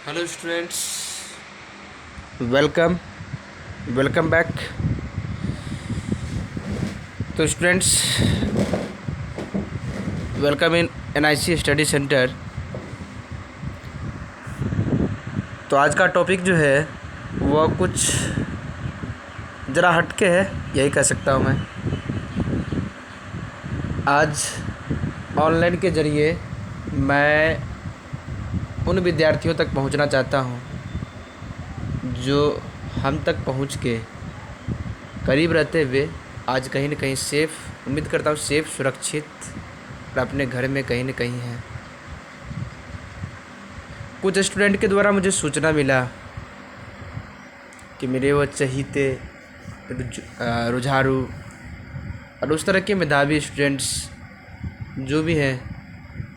Hello students, welcome welcome back. तो students, welcome in NIC study centre. तो आज का टॉपिक जो है वह कुछ ज़रा हटके है, यही कह सकता हूँ मैं। आज ऑनलाइन के ज़रिए मैं उन विद्यार्थियों तक पहुंचना चाहता हूं जो हम तक पहुंच के करीब रहते हुए आज कहीं न कहीं सेफ़, उम्मीद करता हूं सेफ़, सुरक्षित और अपने घर में कहीं न कहीं हैं। कुछ स्टूडेंट के द्वारा मुझे सूचना मिला कि मेरे वो चहीते रुझारू और उस तरह के मेधावी स्टूडेंट्स जो भी हैं,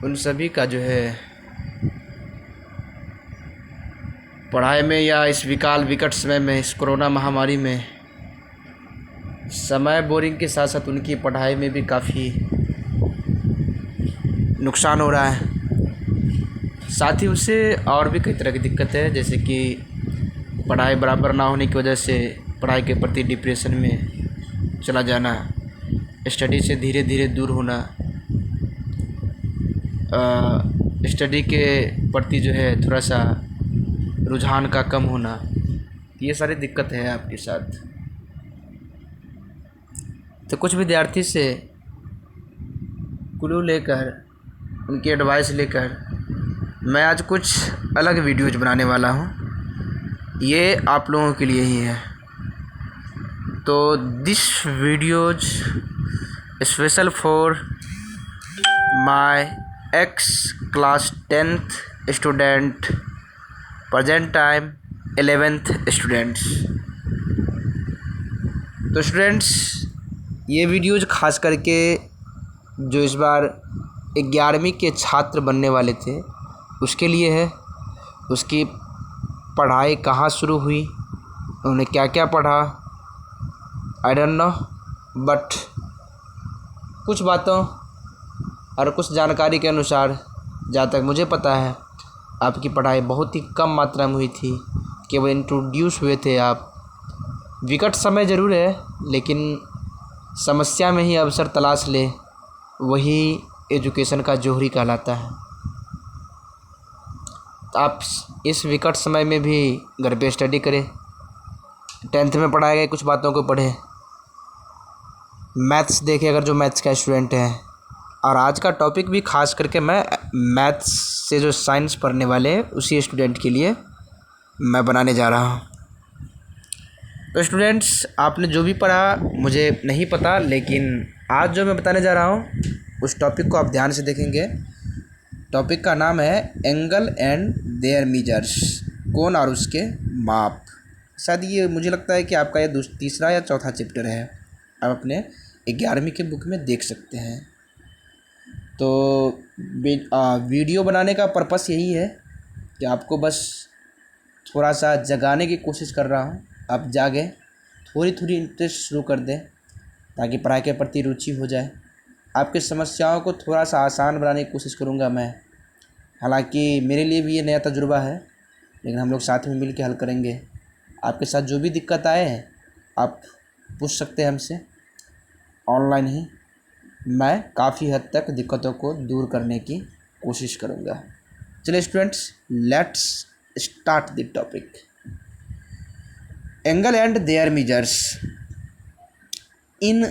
उन सभी का जो है पढ़ाई में या इस विकट समय में, इस कोरोना महामारी में समय बोरिंग के साथ साथ उनकी पढ़ाई में भी काफ़ी नुकसान हो रहा है। साथ ही उससे और भी कई तरह की दिक्कत है, जैसे कि पढ़ाई बराबर ना होने की वजह से पढ़ाई के प्रति डिप्रेशन में चला जाना, स्टडी से धीरे धीरे दूर होना, स्टडी के प्रति जो है थोड़ा सा रुझान का कम होना, ये सारी दिक्कत है आपके साथ। तो कुछ विद्यार्थी से क्लू लेकर, उनकी एडवाइस लेकर मैं आज कुछ अलग वीडियोज़ बनाने वाला हूँ। ये आप लोगों के लिए ही है। तो this videos special for my ex class 10th student, present time 11th students. तो स्टूडेंट्स, ये वीडियोज़ खास करके जो इस बार 11वीं के छात्र बनने वाले थे उसके लिए है। उसकी पढ़ाई कहाँ शुरू हुई, उन्होंने क्या क्या पढ़ा, आई डोंट नो, बट कुछ बातों और कुछ जानकारी के अनुसार, जहाँ तक मुझे पता है, आपकी पढ़ाई बहुत ही कम मात्रा में हुई थी, केवल इंट्रोड्यूस हुए थे आप। विकट समय ज़रूर है, लेकिन समस्या में ही अवसर तलाश ले, वही एजुकेशन का जौहरी कहलाता है। तो आप इस विकट समय में भी घर पे स्टडी करें, 10th में पढ़ाए गए कुछ बातों को पढ़ें, मैथ्स देखें अगर जो मैथ्स का स्टूडेंट है। और आज का टॉपिक भी खास करके मैं मैथ्स से जो साइंस पढ़ने वाले हैं उसी स्टूडेंट के लिए मैं बनाने जा रहा हूँ। तो स्टूडेंट्स, आपने जो भी पढ़ा मुझे नहीं पता, लेकिन आज जो मैं बताने जा रहा हूँ उस टॉपिक को आप ध्यान से देखेंगे। टॉपिक का नाम है एंगल एंड देयर मेजर्स, कोण और उसके माप। शायद ये मुझे लगता है कि आपका ये तीसरा या चौथा चैप्टर है, आप अपने 11वीं के बुक में देख सकते हैं। तो वीडियो बनाने का पर्पस यही है कि आपको बस थोड़ा सा जगाने की कोशिश कर रहा हूँ। आप जागे, थोड़ी थोड़ी इंटरेस्ट शुरू कर दें ताकि पढ़ाई के प्रति रुचि हो जाए। आपकी समस्याओं को थोड़ा सा आसान बनाने की कोशिश करूँगा मैं। हालांकि मेरे लिए भी ये नया तजुर्बा है, लेकिन हम लोग साथ में मिल के हल करेंगे। आपके साथ जो भी दिक्कत आए आप पूछ सकते हैं हमसे ऑनलाइन ही। मैं काफ़ी हद तक दिक्कतों को दूर करने की कोशिश करूँगा। चलिए students, let's start the topic. Angle and there measures in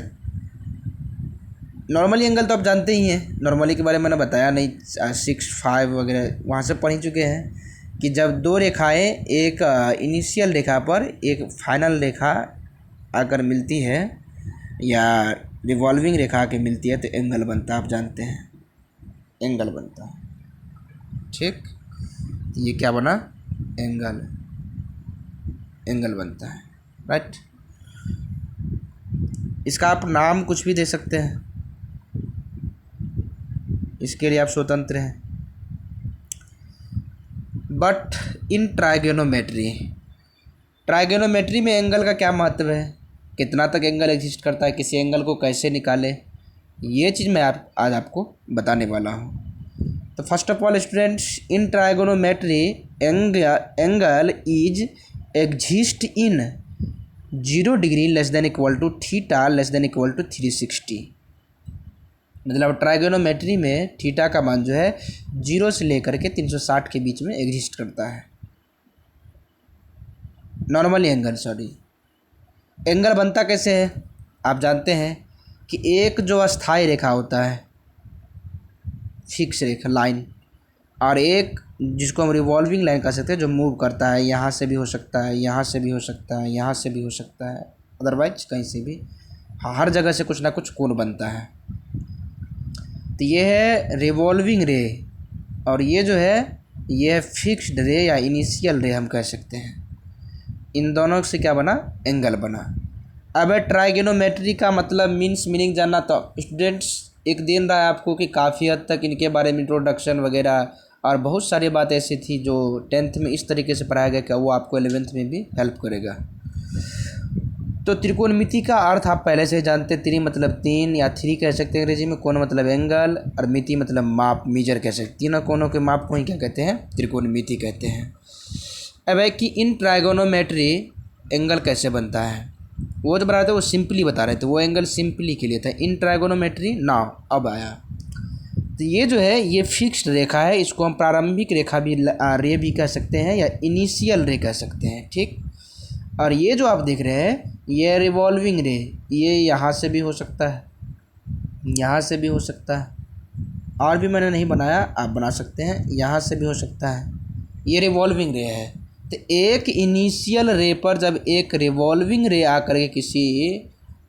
normally angle तो आप जानते ही हैं, नॉर्मली के बारे में मैंने बताया नहीं, 6, 5 वगैरह वहाँ से पढ़ ही चुके हैं कि जब दो रेखाएं एक इनिशियल रेखा पर एक फाइनल रेखा आकर मिलती है या रिवॉल्विंग रेखा के मिलती है तो एंगल बनता है। आप जानते हैं एंगल बनता है, ठीक। ये क्या बना? एंगल बनता है, राइट। इसका आप नाम कुछ भी दे सकते हैं, इसके लिए आप स्वतंत्र हैं। बट इन ट्राइगोनोमेट्री में एंगल का क्या महत्व है, कितना तक एंगल एग्जिस्ट करता है, किसी एंगल को कैसे निकाले, ये चीज़ मैं आज आपको बताने वाला हूँ। तो first of all students, in trigonometry angle is exist in 0 degree less than equal to theta less than equal to 360। मतलब ट्राइगोनोमेट्री में थीटा का मान जो है 0 से लेकर के 360 के बीच में एग्जिस्ट करता है। नॉर्मली एंगल एंगल बनता कैसे है आप जानते हैं कि एक जो अस्थाई रेखा होता है, फिक्स रेखा लाइन, और एक जिसको हम रिवॉल्विंग लाइन कह सकते हैं जो मूव करता है, यहाँ से भी हो सकता है, यहाँ से भी हो सकता है, यहाँ से भी हो सकता है, अदरवाइज कहीं से भी, हर जगह से कुछ ना कुछ कोण बनता है। तो ये है रिवॉल्विंग रे, और ये जो है ये है फिक्स्ड रे या इनिशियल रे हम कह सकते हैं। इन दोनों से क्या बना? एंगल बना। अब है ट्राइगोनोमेट्री का मतलब मीनिंग जानना। तो स्टूडेंट्स एक दिन रहा है आपको कि काफ़ी हद तक इनके बारे में इंट्रोडक्शन वगैरह और बहुत सारी बात ऐसी थी जो 10th में इस तरीके से पढ़ाया गया कि वो आपको 11th में भी हेल्प करेगा। तो त्रिकोणमिति का अर्थ आप पहले से जानते हैं। त्रि मतलब 3 या 3 कह सकते हैं अंग्रेजी में, कोण मतलब एंगल, और मिति मतलब माप, मीजर कह सकते हैं। तीनों कोणों के माप को ही क्या कहते हैं? त्रिकोणमिति कहते हैं। अब है कि इन ट्राइगोनोमेट्री एंगल कैसे बनता है वो तो बता रहे थे, वो सिंपली बता रहे थे, वो एंगल सिंपली के लिए था। इन ट्राइगोनोमेट्री नाउ अब आया। तो ये जो है ये फिक्स्ड रेखा है, इसको हम प्रारंभिक रेखा भी रे भी कह सकते हैं या इनिशियल रे कह सकते हैं, ठीक। और ये जो आप देख रहे हैं ये रिवॉल्विंग रे, ये यहाँ से भी हो सकता है, यहाँ से भी हो सकता है, और भी मैंने नहीं बनाया, आप बना सकते हैं, यहाँ से भी हो सकता है। ये रिवॉल्विंग रे है। तो एक इनिशियल रे पर जब एक रिवॉल्विंग रे आकर के किसी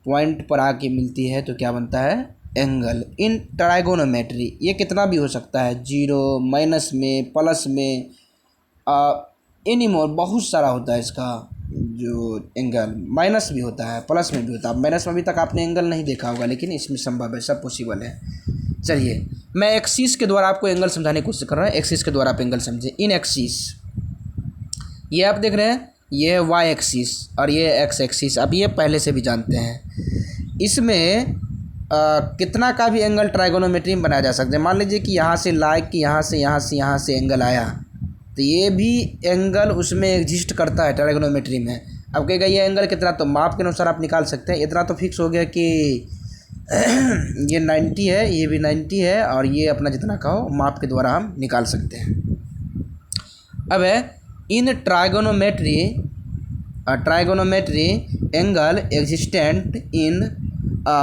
पॉइंट पर आके मिलती है तो क्या बनता है? एंगल। इन ट्राइगोनोमेट्री ये कितना भी हो सकता है, 0, माइनस में, प्लस में, एनीमोर बहुत सारा होता है इसका जो एंगल। माइनस भी होता है, प्लस में भी होता है। माइनस में अभी तक आपने एंगल नहीं देखा होगा, लेकिन इसमें संभव है, सब पॉसिबल है। चलिए मैं एक्सिस के द्वारा आपको एंगल समझाने की कोशिश कर रहा हूँ। एक्सिस के द्वारा आप एंगल समझे। इन एक्सिस ये आप देख रहे हैं, ये है वाई एक्सिस और ये एक्स एक्सिस। अब ये पहले से भी जानते हैं। इसमें कितना का भी एंगल ट्राइगोनोमेट्री में बनाया जा सकता है। मान लीजिए कि यहाँ से लाइक कि यहाँ से एंगल आया, तो ये भी एंगल उसमें एग्जिस्ट करता है ट्राइगोनोमेट्री में। अब कहेगा ये एंगल कितना, तो माप के अनुसार आप निकाल सकते हैं। इतना तो फिक्स हो गया कि ये 90 है, ये भी 90 है, और ये अपना जितना का हो माप के द्वारा हम निकाल सकते हैं। अब है in trigonometry angle existent in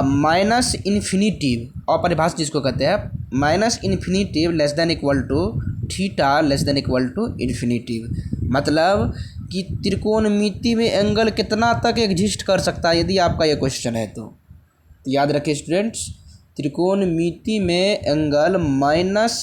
minus infinitive, और परिभाषा जिसको कहते हैं minus infinitive less than equal to theta less than equal to infinitive. मतलब कि त्रिकोणमिति में एंगल कितना तक एग्जिस्ट कर सकता है, यदि आपका ये क्वेश्चन है तो याद रखिए स्टूडेंट्स, त्रिकोणमिति में एंगल माइनस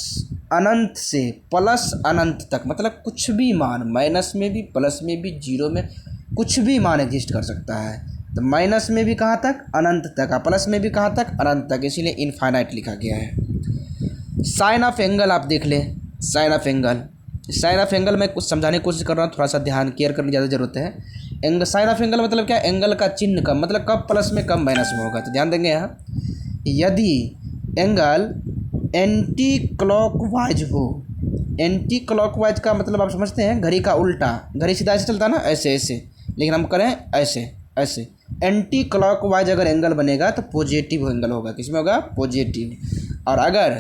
अनंत से प्लस अनंत तक, मतलब कुछ भी मान, माइनस में भी, प्लस में भी, 0 में, कुछ भी मान एग्जिस्ट कर सकता है। तो माइनस में भी कहाँ तक? अनंत तक, और प्लस में भी कहाँ तक? अनंत तक, इसीलिए इनफाइनाइट लिखा गया है। साइन ऑफ एंगल आप देख लें। साइन ऑफ एंगल मैं कुछ समझाने की कोशिश कर रहा हूँ, थोड़ा सा ध्यान केयर करने की ज़्यादा ज़रूरत है। साइन ऑफ एंगल मतलब क्या? एंगल का चिन्ह कब, मतलब कब प्लस में कब माइनस में होगा। तो ध्यान देंगे यहाँ, यदि एंगल एंटी क्लॉकवाइज हो, एंटी क्लॉकवाइज का मतलब आप समझते हैं घड़ी का उल्टा, घड़ी सीधा ऐसे चलता है ना, ऐसे ऐसे, लेकिन हम करें ऐसे ऐसे। एंटी क्लॉकवाइज अगर एंगल बनेगा तो पॉजिटिव एंगल होगा। किसमें होगा? पॉजिटिव। और अगर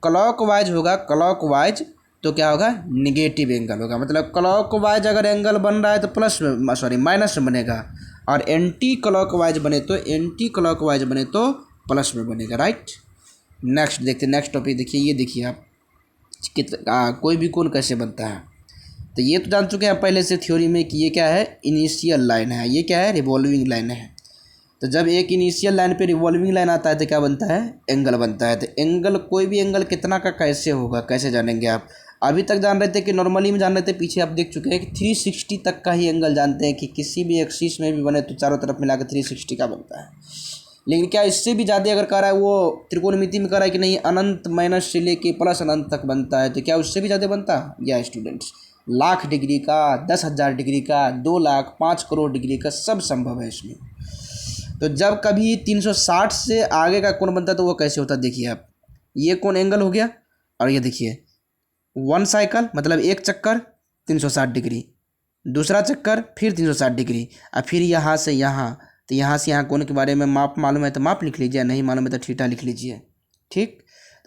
क्लॉकवाइज होगा, क्लॉकवाइज, तो क्या होगा? निगेटिव एंगल होगा। मतलब क्लॉकवाइज अगर एंगल बन रहा है तो प्लस में, सॉरी माइनस में बनेगा, और एंटी क्लॉकवाइज बने तो प्लस में बनेगा, राइट। नेक्स्ट देखते हैं, नेक्स्ट टॉपिक देखिए। ये देखिए आप कोई भी कोण कैसे बनता है। तो ये तो जान चुके हैं पहले से थ्योरी में कि ये क्या है? इनिशियल लाइन है। ये क्या है? रिवॉल्विंग लाइन है। तो जब एक इनिशियल लाइन पे रिवॉल्विंग लाइन आता है तो क्या बनता है? एंगल बनता है। तो एंगल, कोई भी एंगल कितना का कैसे होगा, कैसे जानेंगे आप? अभी तक जान रहे थे कि नॉर्मली में जान रहे थे, पीछे आप देख चुके हैं कि 360 तक का ही एंगल जानते हैं कि किसी भी एक्सिस में भी बने तो चारों तरफ मिला के 360 का बनता है। लेकिन क्या इससे भी ज़्यादा अगर कह रहा है, वो त्रिकोणमिति में कह रहा है कि नहीं अनंत माइनस से लेके प्लस अनंत तक बनता है, तो क्या उससे भी ज़्यादा बनता है? या स्टूडेंट्स, 1,00,000 डिग्री का, 10,000 डिग्री का, 2 लाख, 5 करोड़ डिग्री का, सब संभव है इसमें। तो जब कभी 360 से आगे का कोण बनता है तो वो कैसे होता है देखिए आप। ये कोण एंगल हो गया, और ये देखिए 1 साइकिल मतलब एक चक्कर, 360 डिग्री, दूसरा चक्कर फिर 360 डिग्री, और फिर यहाँ से यहाँ, तो यहाँ से यहाँ कोण के बारे में माप मालूम है तो माप लिख लीजिए, नहीं मालूम है तो थीटा लिख लीजिए। ठीक,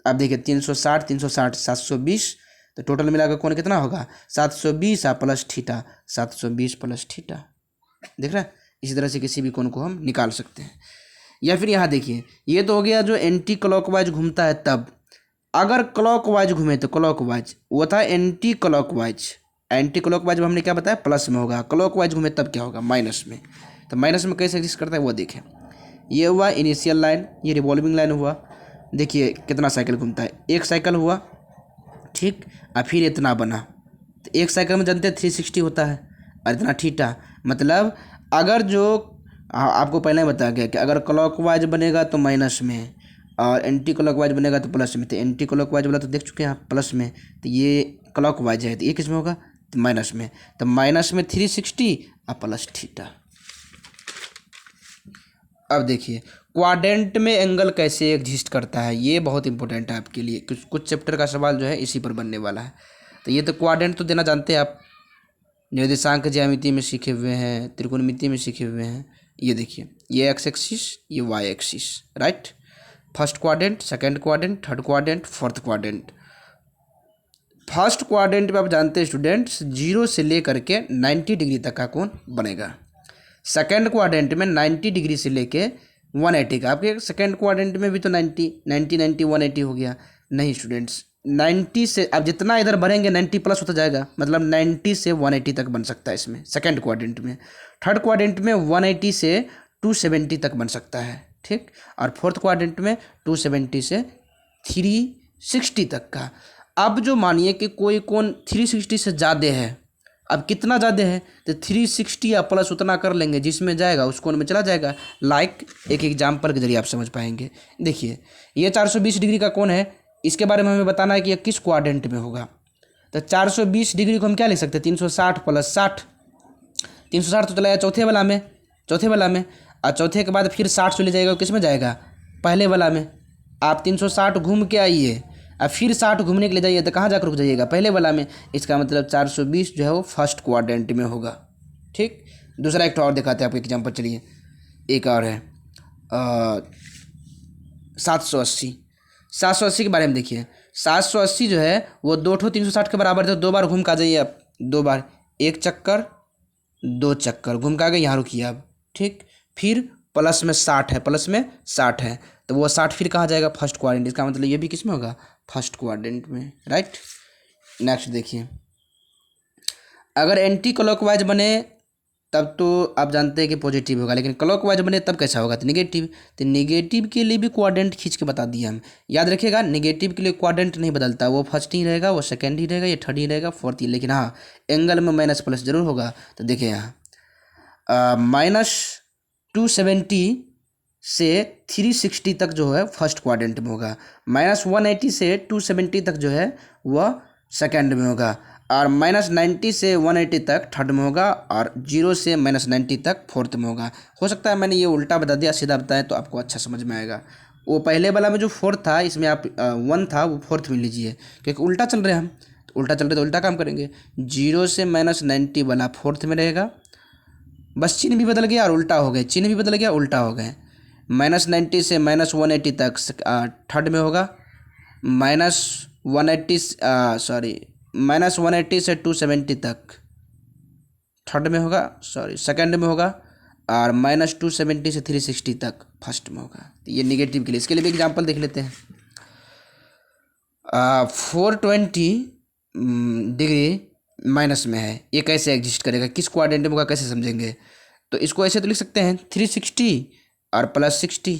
अब देखिए 360 360 720, तो टोटल मिलाकर कोण कितना होगा 720 प्लस थीटा, 720 प्लस थीटा। देख रहे हैं, इसी तरह से किसी भी कोण को हम निकाल सकते हैं। या फिर यहाँ देखिए, ये तो हो गया जो एंटी क्लॉकवाइज घूमता है तब। अगर क्लॉकवाइज घूमे तो क्लॉकवाइज, वो था एंटी क्लॉकवाइज। एंटी क्लॉकवाइज में हमने क्या बताया, प्लस में होगा, क्लॉकवाइज घूमे तब क्या होगा, माइनस में। तो माइनस में कैसे एग्जिस्ट करता है वो देखें। ये हुआ इनिशियल लाइन, ये रिवॉल्विंग लाइन हुआ। देखिए कितना साइकिल घूमता है, एक साइकिल हुआ, ठीक, और फिर इतना बना। तो एक साइकिल में जानते हैं 360 होता है, और इतना थीटा। मतलब अगर जो आपको पहले बता गया कि अगर क्लॉकवाइज बनेगा तो माइनस में, और एंटी क्लॉकवाइज बनेगा तो प्लस में। तो एंटी क्लॉकवाइज वाला तो देख चुके हैं आप, प्लस में। तो ये क्लॉकवाइज है, तो ये किस में होगा, तो माइनस में। तो माइनस में 360 और प्लस थीटा। अब देखिए क्वाड्रेंट में एंगल कैसे एग्जिस्ट करता है, ये बहुत इंपॉर्टेंट है आपके लिए। कुछ चैप्टर का सवाल जो है इसी पर बनने वाला है। तो ये तो क्वाड्रेंट तो देना जानते हैं आप, निर्देशांक ज्यामिति में सीखे हुए हैं, त्रिकोणमिति में सीखे हुए हैं। ये देखिए, ये एक्स एक्सिस, ये Y axis, right. First quadrant, second quadrant, third quadrant, fourth quadrant. First quadrant में आप जानते हैं स्टूडेंट्स 0 से लेकर के 90 डिग्री तक का कोण बनेगा। सेकंड क्वाड्रेंट में 90 डिग्री से लेके 180 का। आपके सेकंड क्वाड्रेंट में भी तो 90 90 90 180 हो गया। नहीं स्टूडेंट्स, 90 से अब जितना इधर बढ़ेंगे 90 प्लस होता जाएगा, मतलब 90 से 180 तक बन सकता है इसमें सेकंड क्वाड्रेंट में। थर्ड क्वाड्रेंट में 180 से 270 तक बन सकता है, ठीक। और फोर्थ क्वाड्रेंट में 270 से 360 तक का। अब जो मानिए कि कोई कोण 360 से ज़्यादा है, अब कितना ज़्यादा है तो 360 या प्लस उतना कर लेंगे, जिसमें जाएगा उस कोण में चला जाएगा। लाइक एक एग्जाम्पल के जरिए आप समझ पाएंगे। देखिए ये 420 डिग्री का कोण है, इसके बारे में हमें बताना है कि यह किस क्वाड्रेंट में होगा। तो 420 डिग्री को हम क्या लिख सकते हैं, 360 प्लस 60। 360 तो चला जाएगा चौथे वाला में, चौथे वाला में, और चौथे के बाद फिर 60 चले जाएगा, किस में जाएगा, पहले वाला में। आप 360 घूम के आइए और फिर 60 घूमने के लिए जाइए, तो कहाँ जाकर रुक जाइएगा, पहले वाला में। इसका मतलब 420 जो है वो फर्स्ट क्वाड्रेंट में होगा, ठीक। दूसरा एक और दिखाते हैं आपको एग्जाम्पल, चलिए एक और है 780। 780 के बारे में देखिए, 780 जो है वो 2 360 के बराबर है। तो 2 बार घूम के आ जाइए आप, 2 बार, 1 चक्कर 2 चक्कर घूम के आ गए, यहाँ रुकिए आप, ठीक। फिर प्लस में 60 है, प्लस में 60 है, तो वो 60 फिर कहाँ जाएगा, फर्स्ट क्वाड्रेंट। इसका मतलब ये भी किस में होगा, फर्स्ट क्वाड्रेंट में, राइट। नेक्स्ट देखिए, अगर एंटी क्लॉकवाइज बने तब तो आप जानते हैं कि पॉजिटिव होगा, लेकिन क्लॉकवाइज बने तब कैसा होगा, तो निगेटिव। तो निगेटिव के लिए भी क्वाड्रेंट खींच के बता दिया हम, याद रखिएगा। निगेटिव के लिए क्वाड्रेंट नहीं बदलता, वो फर्स्ट ही रहेगा, वो सेकंड ही रहेगा, ये थर्ड ही रहेगा, फोर्थ ही। लेकिन हाँ, एंगल में माइनस प्लस जरूर होगा। तो देखिए यहाँ -270 से 360 तक जो है फर्स्ट क्वाड्रेंट में होगा, -180 से 270 तक जो है वह सेकंड में होगा, और -90 से 180 तक थर्ड में होगा, और 0 से -90 तक फोर्थ में होगा। हो सकता है मैंने ये उल्टा बता दिया, सीधा बताएं तो आपको अच्छा समझ में आएगा। वो पहले वाला में जो फोर्थ था, इसमें आप 1 था, वो फोर्थ में लीजिए, क्योंकि उल्टा चल रहे हैं हम, तो उल्टा चल रहे तो उल्टा काम करेंगे। 0 से -90 वाला फोर्थ में रहेगा, बस चिन्ह भी बदल गया और उल्टा हो गए, चिन्ह भी बदल गया, उल्टा हो गए। -90 से -180 तक थर्ड में होगा, -180 से 270 तक थर्ड में होगा, सेकंड में होगा, और -270 से 360 तक फर्स्ट में होगा। तो ये निगेटिव के लिए, इसके लिए भी एग्जांपल देख लेते हैं। 420 डिग्री माइनस में है, ये कैसे एग्जिस्ट करेगा, किस क्वाड्रेंट में होगा, कैसे समझेंगे। तो इसको ऐसे तो लिख सकते हैं 360 और +60,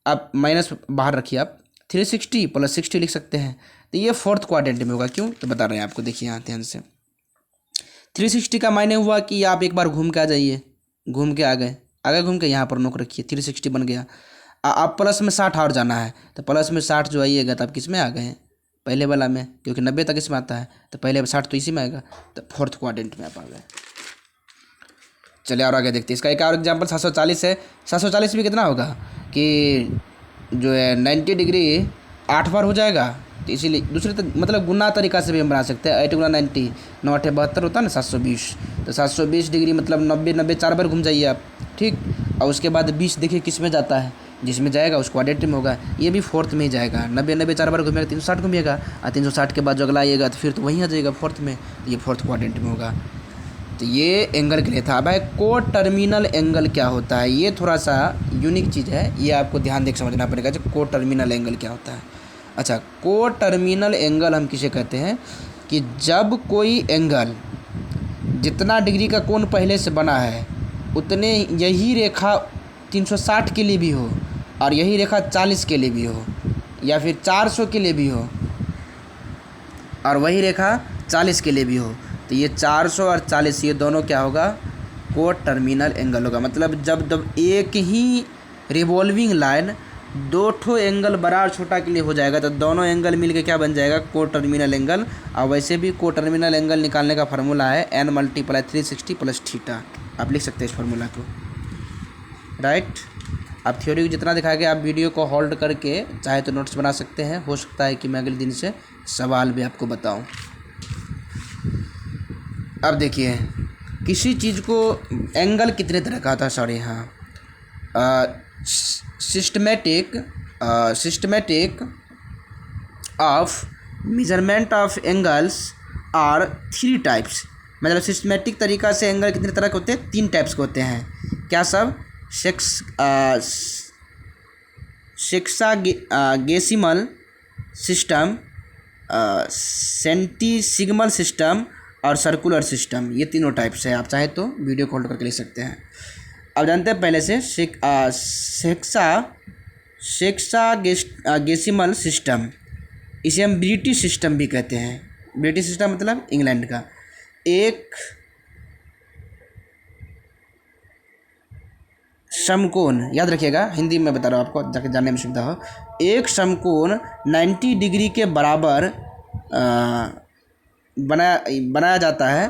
आप माइनस बाहर रखिए, आप 360 + 60 लिख सकते हैं। तो ये फोर्थ क्वाड्रेंट में होगा, क्यों, तो बता रहे हैं आपको। देखिए यहाँ ध्यान से, 360 का मायने हुआ कि आप एक बार घूम के आ जाइए, घूम के आ गए, आगे घूम के यहाँ पर नोक रखिए, 360 बन गया। आप प्लस में 60 और जाना है, तो प्लस में 60 जो आइएगा तो आप किस में आ गए हैं, पहले वाला में, क्योंकि 90 तक इसमें आता है, तो पहले 60 तो इसी में आएगा, तो फोर्थ क्वाड्रेंट में आप आ गए। चलिए और आगे देखते हैं, इसका एक और एग्जाम्पल 740 है। 740 भी कितना होगा कि जो है 90 डिग्री 8 बार हो जाएगा, तो इसीलिए दूसरे मतलब गुना तरीका से भी हम बना सकते हैं। 8 गुना 90, 9 8 72 होता है ना 720। तो 720 डिग्री मतलब 90 90 4 बार घूम जाइए आप, ठीक। और उसके बाद 20 देखिए किस में जाता है, जिसमें जाएगा उसको क्वाड्रेटिक में होगा। ये भी फोर्थ में ही जाएगा, 90 90 4 बार घूमेगा 360 घूमेगा, और 360 के बाद जो अगला आएगा तो फिर तो वहीं आ जाएगा फोर्थ में, तो ये फोर्थ क्वाड्रेंट में होगा। तो ये एंगल के लिए था। भाई को टर्मिनल एंगल क्या होता है, ये थोड़ा सा यूनिक चीज़ है, ये आपको ध्यान देकर समझना पड़ेगा। जो को टर्मिनल एंगल क्या होता है। अच्छा, को टर्मिनल एंगल हम किसे कहते हैं कि जब कोई एंगल जितना डिग्री का कोण पहले से बना है उतने यही रेखा 360 के लिए भी हो, और यही रेखा 40 के लिए भी हो, या फिर 400 के लिए भी हो, और वही रेखा 40 के लिए भी हो, तो ये 400 और 40 ये दोनों क्या होगा, को टर्मिनल एंगल होगा। मतलब जब एक ही रिवॉल्विंग लाइन दो ठो एंगल बड़ा और छोटा के लिए हो जाएगा तो दोनों एंगल मिलके क्या बन जाएगा, को टर्मिनल एंगल। और वैसे भी को टर्मिनल एंगल निकालने का फार्मूला है n × 360 + थीटा। आप लिख सकते हैं इस फार्मूला को, राइट। आप थ्योरी को जितना दिखाया गया आप वीडियो को होल्ड करके चाहे तो नोट्स बना सकते हैं। हो सकता है कि मैं अगले दिन से सवाल भी आपको बताऊं। अब देखिए, किसी चीज़ को एंगल कितने तरह का होता है, सॉरी हाँ, systematic of measurement of angles are 3 types. मतलब सिस्टमेटिक तरीका से एंगल कितने तरह के होते हैं, 3 टाइप्स के होते हैं। क्या सब, सेक्सागेसिमल सिस्टम, सेंटीसिग्मल सिस्टम और सर्कुलर सिस्टम, ये तीनों टाइप्स है। आप चाहे तो वीडियो को होल्ड करके लिख सकते हैं। अब जानते हैं पहले से सेक्सागेसिमल सिस्टम, इसे हम ब्रिटिश सिस्टम भी कहते हैं। ब्रिटिश सिस्टम मतलब इंग्लैंड का। एक समकोण, याद रखिएगा, हिंदी में बता रहा हूँ आपको जाके जानने में सुविधा हो। एक समकोण 90 डिग्री के बराबर बनाया जाता है,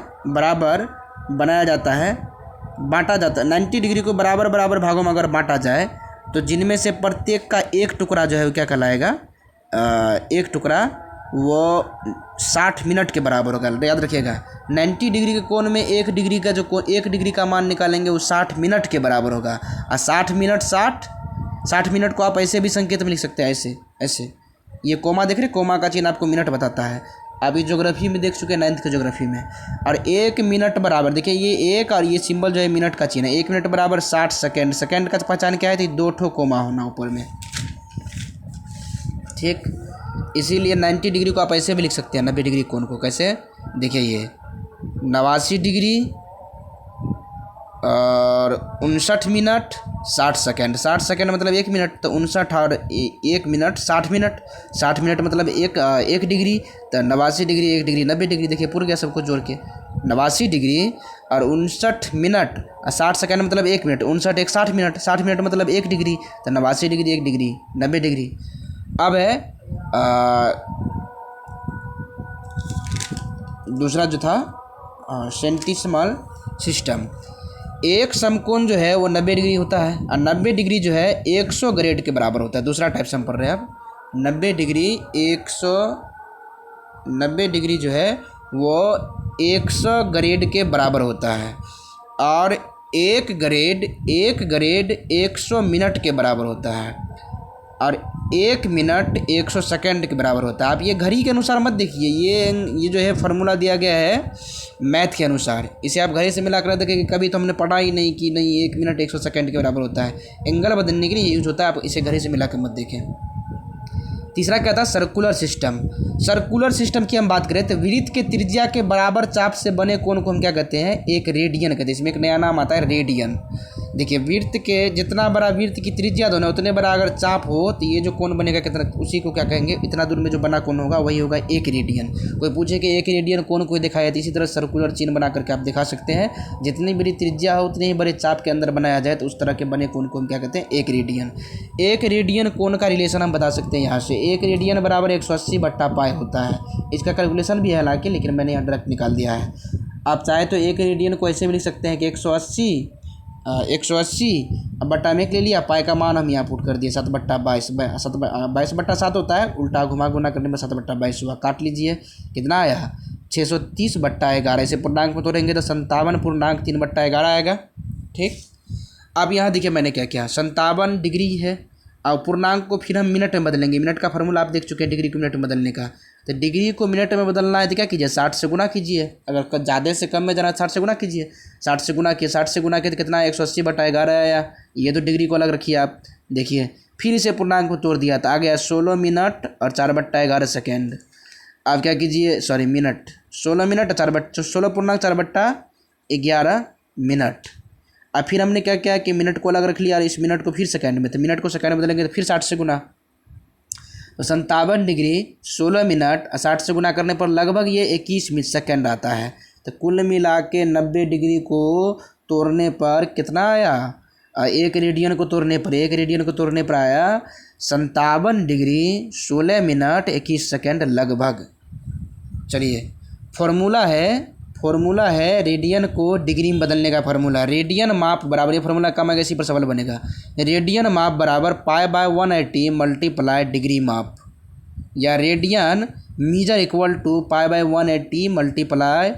बांटा जाता है। 90 डिग्री को बराबर भागों में अगर बांटा जाए तो जिनमें से प्रत्येक का एक टुकड़ा जो है वो क्या कहलाएगा, एक टुकड़ा वो 60 मिनट के बराबर होगा। याद रखिएगा, 90 डिग्री के कोण में 1 डिग्री का जो कोण, 1 डिग्री का मान निकालेंगे वो 60 मिनट के बराबर होगा। और 60 मिनट को आप ऐसे भी संकेत में लिख सकते हैं, ऐसे। ये कोमा देख रहे, कोमा का चिन्ह आपको मिनट बताता है। अभी ज्योग्राफी में देख चुके हैं, 9th के ज्योग्राफी में। और 1 मिनट बराबर, देखिए ये एक और ये सिंबल जो है मिनट का चिन्ह है। 1 मिनट बराबर 60 सेकेंड। सेकेंड का पहचान क्या है, तो 2 ठो कोमा होना ऊपर में, ठीक। इसीलिए 90 डिग्री को आप ऐसे भी लिख सकते हैं, 90 डिग्री कोण को कैसे, देखिए ये 89 डिग्री और 59 मिनट 60 सेकेंड। 60 सेकेंड मतलब 1 मिनट, तो 59 और 1 मिनट 60 मिनट। 60 मिनट मतलब एक डिग्री, तो 89 डिग्री 1 डिग्री 90 डिग्री। देखिए पूरा गया सबको जोड़ के, 89 डिग्री और 59 मिनट और 60 सेकेंड मतलब 1 मिनट। 59 1 60 मिनट, 60 मिनट मतलब 1 डिग्री, तो 89 डिग्री 1 डिग्री 90 डिग्री। अब है दूसरा जो था सेंटीसिमल सिस्टम। एक समकोण जो है वो 90 डिग्री होता है, और 90 डिग्री जो है 100 ग्रेड के बराबर होता है। दूसरा टाइप से हम पढ़ रहे हैं अब। 90 डिग्री जो है वो 100 ग्रेड के बराबर होता है, और एक ग्रेड 100 मिनट के बराबर होता है, और 1 मिनट 100 सेकेंड के बराबर होता है। आप ये घड़ी के अनुसार मत देखिए, ये जो है फार्मूला दिया गया है मैथ के अनुसार। इसे आप घड़ी से मिला कर देखें, कभी तो हमने पढ़ा ही नहीं कि नहीं 1 मिनट 100 सेकेंड के बराबर होता है। एंगल बदलने के लिए यूज होता है, आप इसे घड़ी से मिला कर मत देखें। तीसरा क्या था, सर्कुलर सिस्टम। सर्कुलर सिस्टम की हम बात करें तो वृत्त के त्रिज्या के बराबर चाप से बने कोण को हम क्या कहते हैं, एक रेडियन कहते हैं। इसमें एक नया नाम आता है रेडियन। देखिए वृत्त के जितना बड़ा वृत्त की त्रिज्या दोनों उतने बड़ा अगर चाप हो तो ये जो कोण बनेगा कितना, उसी को क्या कहेंगे, इतना दूर में जो बना कोण होगा वही होगा 1 रेडियन। कोई पूछे कि 1 रेडियन कोण कोई दिखाया, तो इसी तरह सर्कुलर चिन्ह बना करके आप दिखा सकते हैं। जितनी बड़ी त्रिज्या हो उतने ही बड़े चाप के अंदर बनाया जाए तो उस तरह के बने कोण को हम क्या कहते हैं, 1 रेडियन। 1 रेडियन कोण का रिलेशन हम बता सकते हैं यहाँ से, 1 रेडियन बराबर 180/π होता है। इसका कैलकुलेशन भी है हालांकि, लेकिन मैंने यहाँ डायरेक्ट निकाल दिया है। आप चाहे तो 1 रेडियन को ऐसे भी लिख सकते हैं कि 180 180 अब बट्टा में 1 ले लिया, पाई का मान हम यहाँ पुट कर दिए 7/22, 22/7 होता है, उल्टा घुमा गुना करने में 7/22 हुआ। काट लीजिए, कितना आया 630/11। इसे पूर्णांक में तोड़ेंगे तो 57.3/11 आएगा। ठीक, अब यहाँ देखिए मैंने क्या किया, 57 डिग्री है और पूर्णांक को फिर हम मिनट में बदलेंगे। मिनट का फार्मूला आप देख चुके हैं डिग्री को मिनट में बदलने का। तो डिग्री को मिनट में बदलना है तो क्या कीजिए, 60 से गुना कीजिए। अगर ज़्यादा से कम में जाना है 60 से गुना कीजिए। 60 से गुना किए, 60 से गुना किए तो कितना 180/11 आया। ये तो डिग्री को अलग रखिए आप। देखिए फिर इसे पूर्णांक में तोड़ दिया तो आ गया 16 मिनट और 4/11 सेकेंड। आप क्या कीजिए, सॉरी मिनट, 16 मिनट और 16 पूर्णांक 4/11 मिनट। अब फिर हमने क्या किया कि मिनट को अलग रख लिया और इस मिनट को फिर सेकंड में, तो मिनट को सेकंड में बदलेंगे तो फिर 60 से गुना। तो 57 डिग्री 16 मिनट और 60 से गुना करने पर लगभग ये 21 सेकंड आता है। तो कुल मिला के 90 डिग्री को तोड़ने पर कितना आया, एक रेडियन को तोड़ने पर आया 57 डिग्री 16 मिनट 21 सेकंड लगभग। चलिए फॉर्मूला है रेडियन को डिग्री में बदलने का फार्मूला। रेडियन माप बराबर, ये फार्मूला कम है, इसी पर सवाल बनेगा। रेडियन माप बराबर π/180 मल्टीप्लाई डिग्री माप, या radian measure equal to π/180 multiply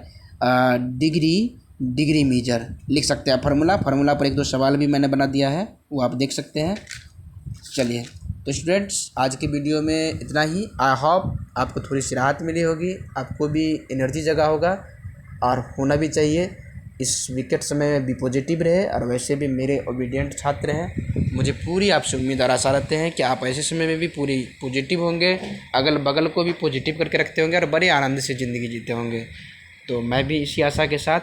degree measure लिख सकते हैं फार्मूला पर 1-2 सवाल भी मैंने बना दिया है, वो आप देख सकते हैं। चलिए तो स्टूडेंट्स आज की वीडियो में इतना ही। आई होप आपको थोड़ी सी राहत मिली होगी, आपको भी एनर्जी जगा होगा और होना भी चाहिए। इस विकेट समय में भी पॉजिटिव रहे, और वैसे भी मेरे ओबीडियंट छात्र हैं, मुझे पूरी आपसे उम्मीद और आशा रहते हैं कि आप ऐसे समय में भी पूरी पॉजिटिव होंगे, अगल बगल को भी पॉजिटिव करके रखते होंगे और बड़े आनंद से ज़िंदगी जीते होंगे। तो मैं भी इसी आशा के साथ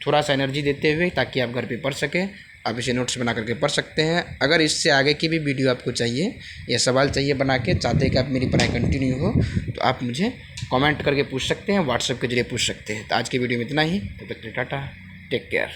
थोड़ा सा एनर्जी देते हुए, ताकि आप घर पे पढ़ सकें, आप इसे नोट्स बना करके पढ़ सकते हैं। अगर इससे आगे की भी वीडियो आपको चाहिए या सवाल चाहिए बना के, चाहते हैं कि आप मेरी पढ़ाई कंटिन्यू हो, तो आप मुझे कमेंट करके पूछ सकते हैं, व्हाट्सएप के जरिए पूछ सकते हैं। तो आज की वीडियो में इतना ही, तब तक टाटा, टेक केयर।